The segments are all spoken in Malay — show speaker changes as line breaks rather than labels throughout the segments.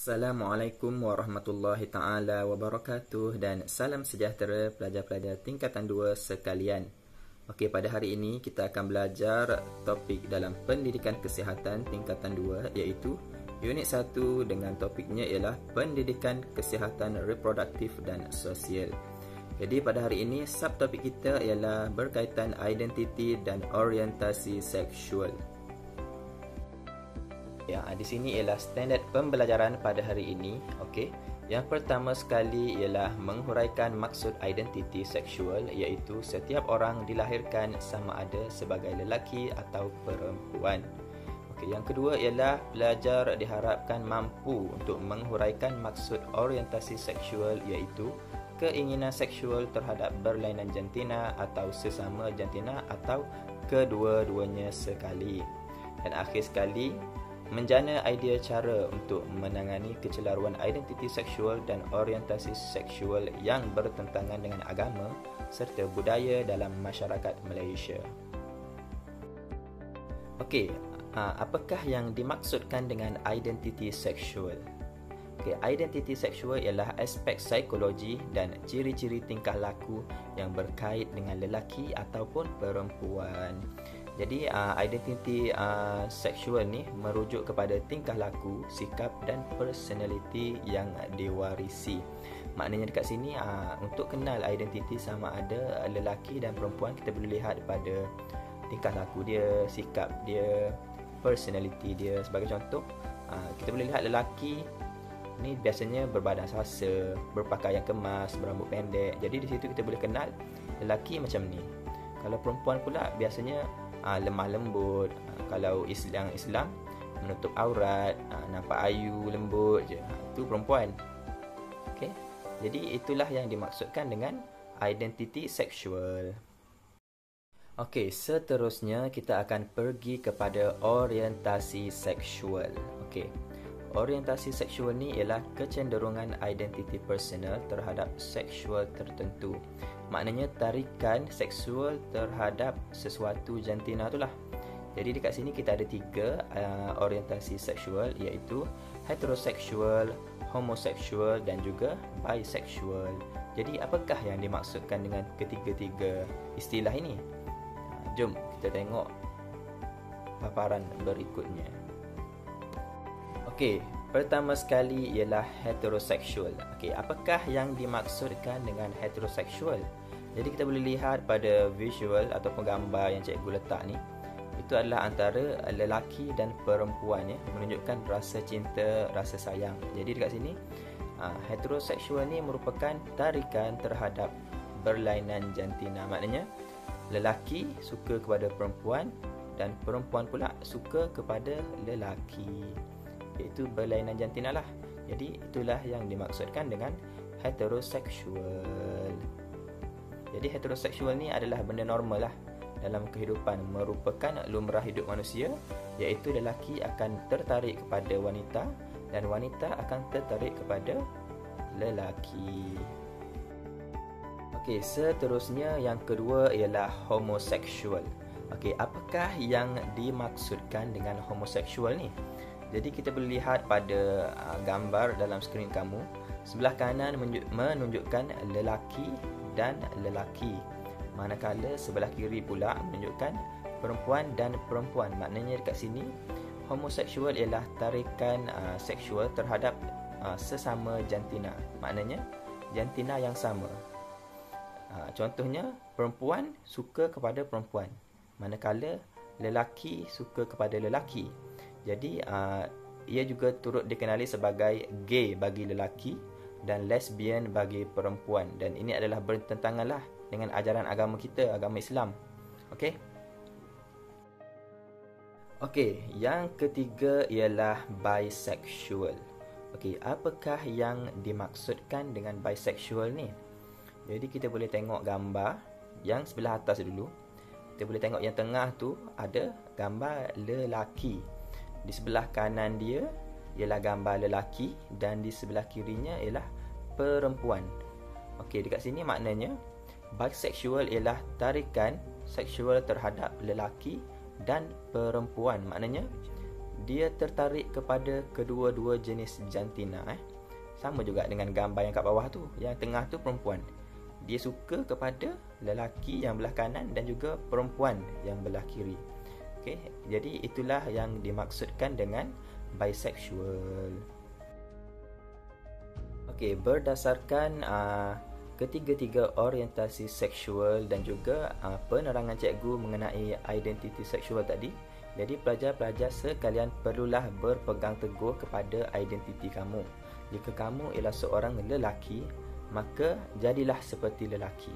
Assalamualaikum warahmatullahi taala wabarakatuh dan salam sejahtera pelajar-pelajar tingkatan 2 sekalian. Okey, pada hari ini kita akan belajar topik dalam pendidikan kesihatan tingkatan 2 iaitu unit 1 dengan topiknya ialah pendidikan kesihatan reproduktif dan sosial. Jadi pada hari ini subtopik kita ialah berkaitan identiti dan orientasi seksual. Ya, di sini ialah standard pembelajaran pada hari ini. Okey. Yang pertama sekali ialah menghuraikan maksud identiti seksual, iaitu setiap orang dilahirkan sama ada sebagai lelaki atau perempuan. Okey, yang kedua ialah pelajar diharapkan mampu untuk menghuraikan maksud orientasi seksual, iaitu keinginan seksual terhadap berlainan jantina atau sesama jantina atau kedua-duanya sekali. Dan akhir sekali, menjana idea cara untuk menangani kecelaruan identiti seksual dan orientasi seksual yang bertentangan dengan agama serta budaya dalam masyarakat Malaysia. Okey, apakah yang dimaksudkan dengan identiti seksual? Okey, identiti seksual ialah aspek psikologi dan ciri-ciri tingkah laku yang berkait dengan lelaki ataupun perempuan. Jadi identiti seksual ni merujuk kepada tingkah laku, sikap dan personality yang diwarisi. Maknanya dekat sini untuk kenal identiti sama ada lelaki dan perempuan, kita boleh lihat pada tingkah laku dia, sikap dia, personality dia. Sebagai contoh, kita boleh lihat lelaki ni biasanya berbadan sasa, berpakaian kemas, berambut pendek. Jadi di situ kita boleh kenal lelaki macam ni. Kalau perempuan pula biasanya lemah lembut. Kalau Islam menutup aurat, nampak ayu lembut je, itu perempuan. Okey. Jadi itulah yang dimaksudkan dengan identiti seksual. Okey, seterusnya kita akan pergi kepada orientasi seksual. Okey. Orientasi seksual ni ialah kecenderungan identiti personal terhadap seksual tertentu. Maknanya tarikan seksual terhadap sesuatu jantina itulah. Jadi dekat sini kita ada 3 orientasi seksual, iaitu heteroseksual, homoseksual dan juga bisexual. Jadi apakah yang dimaksudkan dengan ketiga-tiga istilah ini? Jom kita tengok paparan berikutnya. Okey, pertama sekali ialah heteroseksual. Okey, apakah yang dimaksudkan dengan heteroseksual? Jadi kita boleh lihat pada visual ataupun gambar yang cikgu letak ni. Itu adalah antara lelaki dan perempuan ya, menunjukkan rasa cinta, rasa sayang. Jadi dekat sini heteroseksual ni merupakan tarikan terhadap berlainan jantina. Maknanya lelaki suka kepada perempuan dan perempuan pula suka kepada lelaki, iaitu berlainan jantina lah. Jadi itulah yang dimaksudkan dengan heteroseksual. Jadi heteroseksual ni adalah benda normal lah dalam kehidupan, merupakan lumrah hidup manusia, iaitu lelaki akan tertarik kepada wanita dan wanita akan tertarik kepada lelaki. Okey, seterusnya yang kedua ialah homoseksual. Okey, apakah yang dimaksudkan dengan homoseksual ni? Jadi kita boleh lihat pada gambar dalam skrin kamu. Sebelah kanan menunjukkan lelaki dan lelaki, manakala sebelah kiri pula menunjukkan perempuan dan perempuan. Maknanya dekat sini homoseksual ialah tarikan seksual terhadap sesama jantina. Maknanya jantina yang sama. Contohnya perempuan suka kepada perempuan, manakala lelaki suka kepada lelaki. Jadi ia juga turut dikenali sebagai gay bagi lelaki dan lesbian bagi perempuan, dan ini adalah bertentanganlah dengan ajaran agama kita, agama Islam. Okey. Okey, yang ketiga ialah bisexual. Okey, apakah yang dimaksudkan dengan bisexual ni? Jadi kita boleh tengok gambar yang sebelah atas dulu. Kita boleh tengok yang tengah tu ada gambar lelaki. Di sebelah kanan dia ialah gambar lelaki dan di sebelah kirinya ialah perempuan. Okey, dekat sini maknanya bisexual ialah tarikan seksual terhadap lelaki dan perempuan. Maknanya dia tertarik kepada kedua-dua jenis jantina. Sama juga dengan gambar yang kat bawah tu. Yang tengah tu perempuan. Dia suka kepada lelaki yang belah kanan dan juga perempuan yang belah kiri. Okey, jadi itulah yang dimaksudkan dengan bisexual. Okey, berdasarkan ketiga-tiga orientasi seksual dan juga penerangan cikgu mengenai identiti seksual tadi, jadi pelajar-pelajar sekalian perlulah berpegang teguh kepada identiti kamu. Jika kamu ialah seorang lelaki, maka jadilah seperti lelaki.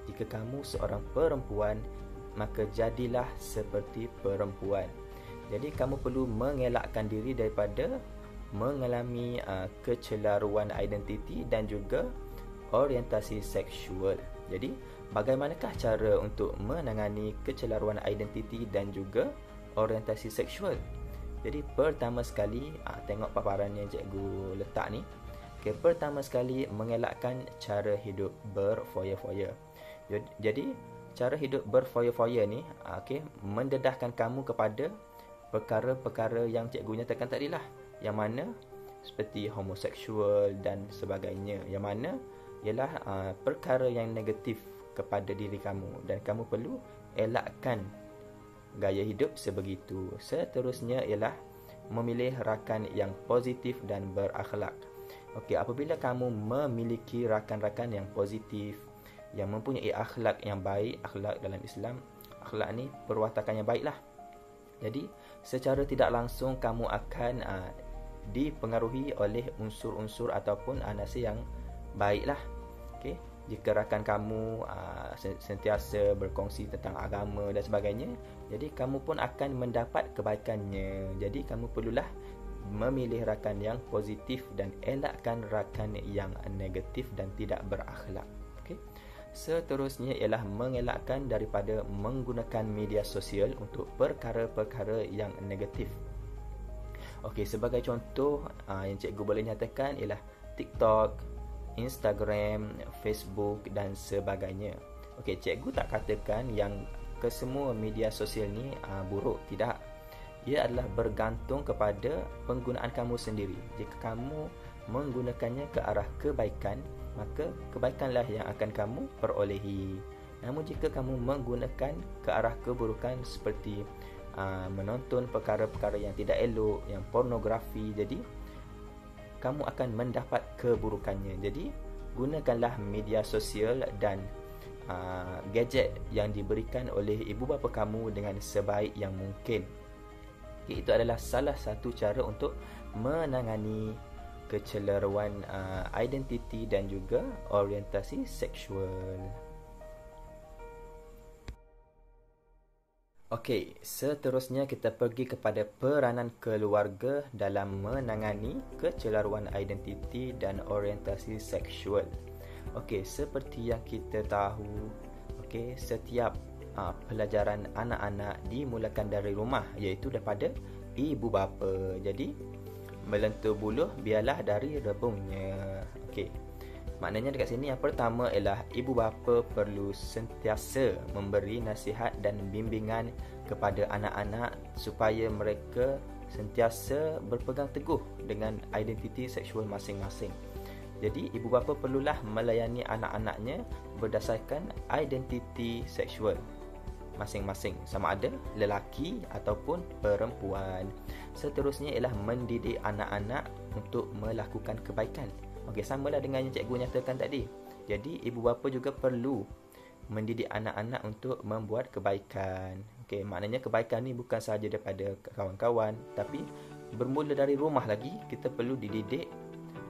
Jika kamu seorang perempuan, maka jadilah seperti perempuan. Jadi kamu perlu mengelakkan diri daripada mengalami kecelaruan identiti dan juga orientasi seksual. Jadi bagaimanakah cara untuk menangani kecelaruan identiti dan juga orientasi seksual? Jadi pertama sekali, tengok paparan yang cikgu letak ni. Okay, pertama sekali mengelakkan cara hidup berfoya-foya. Jadi cara hidup berfoya-foya ni mendedahkan kamu kepada perkara-perkara yang cikgu nyatakan tadi lah, yang mana seperti homoseksual dan sebagainya, yang mana ialah perkara yang negatif kepada diri kamu, dan kamu perlu elakkan gaya hidup sebegitu. Seterusnya ialah memilih rakan yang positif dan berakhlak. Okey, apabila kamu memiliki rakan-rakan yang positif, yang mempunyai akhlak yang baik, akhlak dalam Islam, akhlak ni perwatakan yang baiklah. Jadi secara tidak langsung kamu akan dipengaruhi oleh unsur-unsur ataupun nasihat yang baiklah. Okey, jika rakan kamu sentiasa berkongsi tentang agama dan sebagainya, jadi kamu pun akan mendapat kebaikannya. Jadi kamu perlulah memilih rakan yang positif dan elakkan rakan yang negatif dan tidak berakhlak. Okey. Seterusnya ialah mengelakkan daripada menggunakan media sosial untuk perkara-perkara yang negatif. Okey, sebagai contoh yang cikgu boleh nyatakan ialah TikTok, Instagram, Facebook dan sebagainya. Okey, cikgu tak katakan yang kesemua media sosial ni buruk, tidak. Ia adalah bergantung kepada penggunaan kamu sendiri. Jika kamu menggunakannya ke arah kebaikan, maka kebaikanlah yang akan kamu perolehi. Namun jika kamu menggunakan ke arah keburukan seperti menonton perkara-perkara yang tidak elok, yang pornografi, jadi kamu akan mendapat keburukannya. Jadi gunakanlah media sosial dan gadget yang diberikan oleh ibu bapa kamu dengan sebaik yang mungkin. Okay, itu adalah salah satu cara untuk menangani kecelaruan identiti dan juga orientasi seksual. Okey, seterusnya kita pergi kepada peranan keluarga dalam menangani kecelaruan identiti dan orientasi seksual. Okey, seperti yang kita tahu, setiap pelajaran anak-anak dimulakan dari rumah, iaitu daripada ibu bapa. Jadi melentur buluh biarlah dari rebungnya. Okey, maknanya dekat sini yang pertama ialah ibu bapa perlu sentiasa memberi nasihat dan bimbingan kepada anak-anak supaya mereka sentiasa berpegang teguh dengan identiti seksual masing-masing. Jadi ibu bapa perlulah melayani anak-anaknya berdasarkan identiti seksual masing-masing, sama ada lelaki ataupun perempuan. Seterusnya ialah mendidik anak-anak untuk melakukan kebaikan. Okey, samalah dengan yang cikgu nyatakan tadi. Jadi ibu bapa juga perlu mendidik anak-anak untuk membuat kebaikan. Okey, maknanya kebaikan ni bukan sahaja daripada kawan-kawan, tapi bermula dari rumah lagi. Kita perlu dididik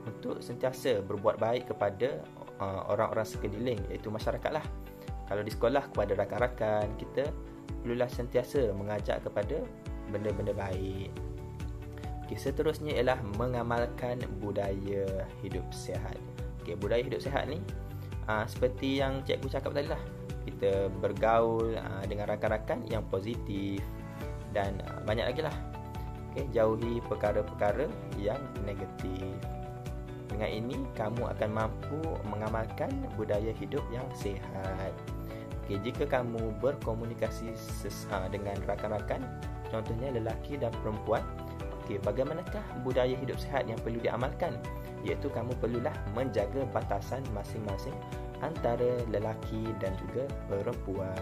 untuk sentiasa berbuat baik kepada orang-orang sekeliling, iaitu masyarakat lah. Kalau di sekolah kepada rakan-rakan, kita perlulah sentiasa mengajak kepada benda-benda baik. Okay, seterusnya ialah mengamalkan budaya hidup sihat. Okay, budaya hidup sihat ni seperti yang cikgu cakap tadi lah. Kita bergaul dengan rakan-rakan yang positif dan banyak lagi lah. Okay, jauhi perkara-perkara yang negatif. Dengan ini, kamu akan mampu mengamalkan budaya hidup yang sihat. Okay, jika kamu berkomunikasi dengan rakan-rakan, contohnya lelaki dan perempuan, Okey, bagaimanakah budaya hidup sihat yang perlu diamalkan? Iaitu kamu perlulah menjaga batasan masing-masing antara lelaki dan juga perempuan.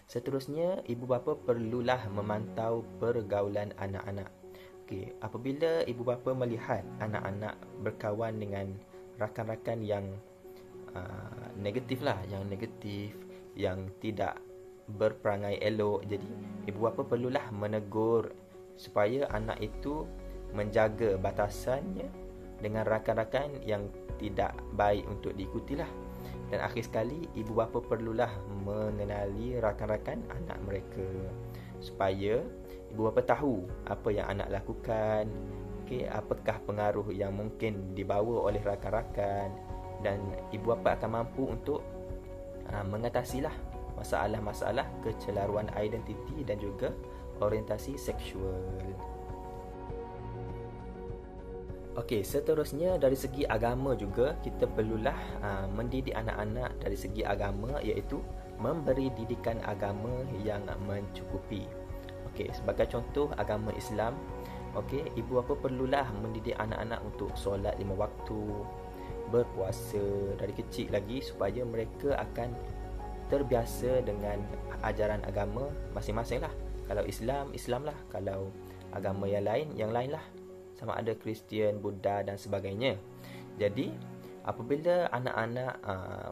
Seterusnya, ibu bapa perlulah memantau pergaulan anak-anak. Okey, apabila ibu bapa melihat anak-anak berkawan dengan rakan-rakan yang negatif, yang tidak berperangai elok, jadi ibu bapa perlulah menegur supaya anak itu menjaga batasannya dengan rakan-rakan yang tidak baik untuk diikutilah. Dan akhir sekali, ibu bapa perlulah mengenali rakan-rakan anak mereka supaya ibu bapa tahu apa yang anak lakukan, apakah pengaruh yang mungkin dibawa oleh rakan-rakan, dan ibu bapa akan mampu untuk mengatasilah masalah-masalah kecelaruan identiti dan juga orientasi seksual. Okey, seterusnya dari segi agama juga kita perlulah mendidik anak-anak dari segi agama, iaitu memberi didikan agama yang mencukupi. Okey, sebagai contoh agama Islam, okey, ibu bapa perlulah mendidik anak-anak untuk solat 5 waktu, berpuasa dari kecil lagi supaya mereka akan terbiasa dengan ajaran agama masing-masing lah. Kalau Islam, Islam lah. Kalau agama yang lain lah. Sama ada Kristian, Buddha dan sebagainya. Jadi, apabila anak-anak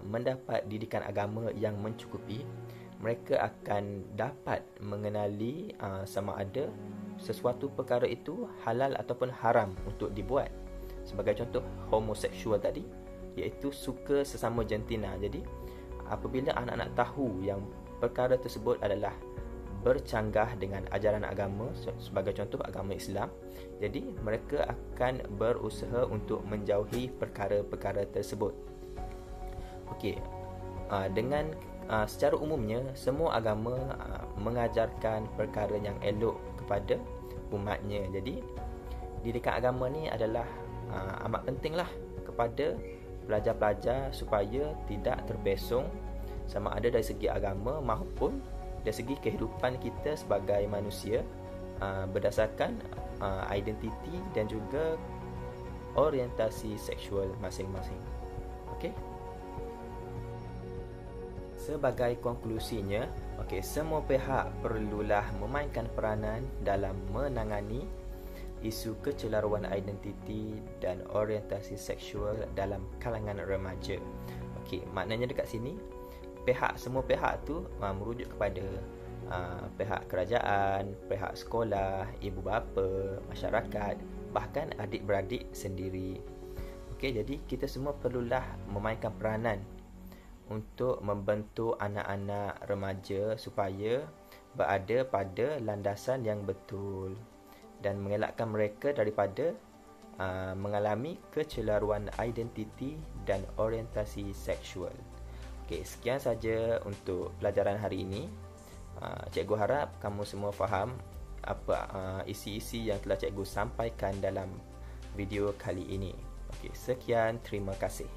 mendapat didikan agama yang mencukupi, mereka akan dapat mengenali sama ada sesuatu perkara itu halal ataupun haram untuk dibuat. Sebagai contoh, homoseksual tadi, iaitu suka sesama jantina. Jadi, apabila anak-anak tahu yang perkara tersebut adalah bercanggah dengan ajaran agama, sebagai contoh agama Islam, jadi mereka akan berusaha untuk menjauhi perkara-perkara tersebut. Okey, dengan secara umumnya semua agama mengajarkan perkara yang elok kepada umatnya. Jadi didikan agama ni adalah amat pentinglah kepada pelajar-pelajar supaya tidak terpesong sama ada dari segi agama maupun dari segi kehidupan kita sebagai manusia berdasarkan identiti dan juga orientasi seksual masing-masing. Okey. Sebagai konklusinya, semua pihak perlulah memainkan peranan dalam menangani isu kecelaruan identiti dan orientasi seksual dalam kalangan remaja. Okey, maknanya dekat sini semua pihak tu merujuk kepada pihak kerajaan, pihak sekolah, ibu bapa, masyarakat, bahkan adik-beradik sendiri. Okey, jadi kita semua perlulah memainkan peranan untuk membentuk anak-anak remaja supaya berada pada landasan yang betul dan mengelakkan mereka daripada mengalami kecelaruan identiti dan orientasi seksual. Okey, sekian saja untuk pelajaran hari ini. Cikgu harap kamu semua faham apa isi-isi yang telah cikgu sampaikan dalam video kali ini. Okey, sekian, terima kasih.